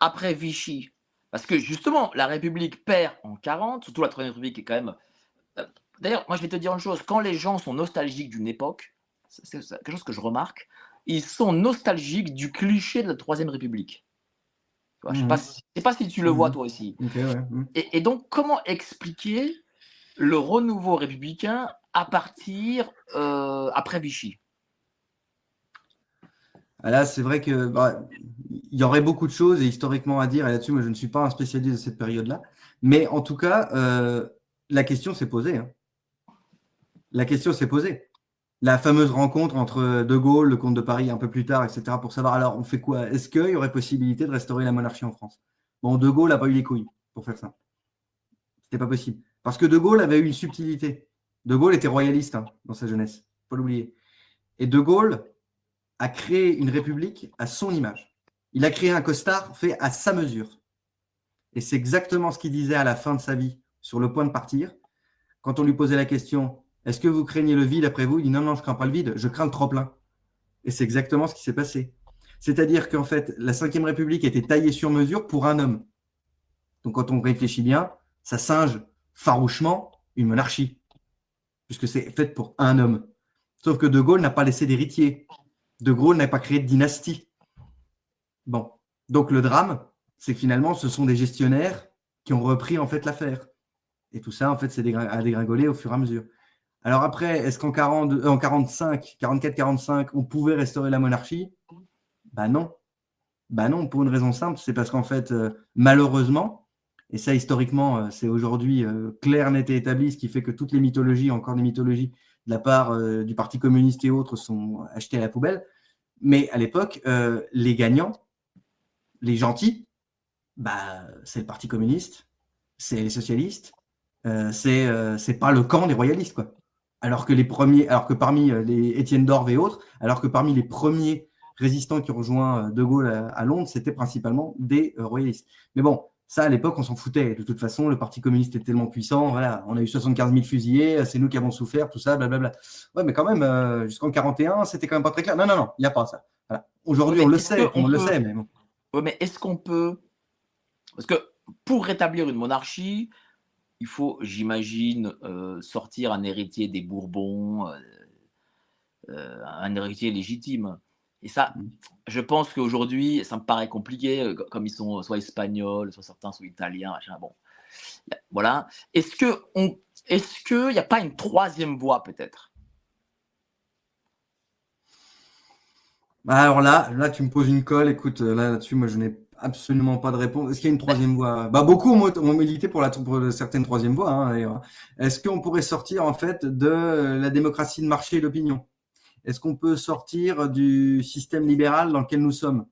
après Vichy. Parce que justement, la République perd en 40, surtout la Troisième République est quand même. D'ailleurs, moi je vais te dire une chose, quand les gens sont nostalgiques d'une époque, c'est quelque chose que je remarque, ils sont nostalgiques du cliché de la Troisième République. Je ne Mhm. sais pas si tu le vois Mhm. toi aussi. Ok, ouais. Et donc, comment expliquer le renouveau républicain à partir après Vichy? Ah, là, c'est vrai que il y aurait beaucoup de choses et historiquement à dire, et là-dessus, moi, je ne suis pas un spécialiste de cette période-là. Mais en tout cas, la question s'est posée. Hein. La question s'est posée. La fameuse rencontre entre De Gaulle, le comte de Paris, un peu plus tard, etc., pour savoir alors on fait quoi? Est-ce qu'il y aurait possibilité de restaurer la monarchie en France? Bon, De Gaulle n'a pas eu les couilles pour faire ça. C'était pas possible. Parce que De Gaulle avait eu une subtilité. De Gaulle était royaliste dans sa jeunesse, faut l'oublier. Et De Gaulle a créé une république à son image. Il a créé un costard fait à sa mesure. Et c'est exactement ce qu'il disait à la fin de sa vie, sur le point de partir. Quand on lui posait la question, est-ce que vous craignez le vide après vous? Il dit non, non, je ne crains pas le vide, je crains le trop-plein. Et c'est exactement ce qui s'est passé. C'est-à-dire qu'en fait, la Ve République était taillée sur mesure pour un homme. Donc quand on réfléchit bien, ça singe farouchement une monarchie, puisque c'est fait pour un homme. Sauf que De Gaulle n'a pas laissé d'héritier. De Gaulle n'a pas créé de dynastie. Bon. Donc le drame, c'est que finalement, ce sont des gestionnaires qui ont repris en fait l'affaire. Et tout ça, en fait, c'est à dégringoler au fur et à mesure. Alors après, est-ce qu'en 45, 44-45, on pouvait restaurer la monarchie? Ben non. Ben non, pour une raison simple, c'est parce qu'en fait, malheureusement, et ça historiquement, c'est aujourd'hui clair, net et établi, ce qui fait que toutes les mythologies, encore des mythologies de la part du Parti communiste et autres, sont achetées à la poubelle. Mais à l'époque, les gagnants, les gentils, bah, c'est le Parti communiste, c'est les socialistes, c'est pas le camp des royalistes, quoi. Alors que parmi les Étienne d'Orve et autres, alors que parmi les premiers résistants qui ont rejoint De Gaulle à Londres, c'était principalement des royalistes. Mais bon, ça, à l'époque, on s'en foutait. De toute façon, le Parti communiste est tellement puissant, voilà, on a eu 75 000 fusillés, c'est nous qui avons souffert, tout ça, blablabla. Ouais, mais quand même, jusqu'en 41, c'était quand même pas très clair. Non, non, non, il n'y a pas ça. Voilà. Oui, Aujourd'hui, on mais le est-ce sait, tout le qu'on monde le peut, sait, mais bon. oui, mais est-ce qu'on peut, parce que pour rétablir une monarchie, il faut, j'imagine, sortir un héritier des Bourbons, un héritier légitime. Et ça, je pense qu'aujourd'hui, ça me paraît compliqué, comme ils sont soit espagnols, soit certains sont italiens, machin. Bon, voilà. Est-ce qu'il n'y a pas une troisième voie peut-être? Alors là, tu me poses une colle. Écoute, là-dessus, moi, je n'ai absolument pas de réponse. Est-ce qu'il y a une troisième voie? Bah, beaucoup ont milité pour certaines troisième voies. Hein, d'ailleurs. Est-ce qu'on pourrait sortir en fait de la démocratie de marché et d'opinion? Est-ce qu'on peut sortir du système libéral dans lequel nous sommes?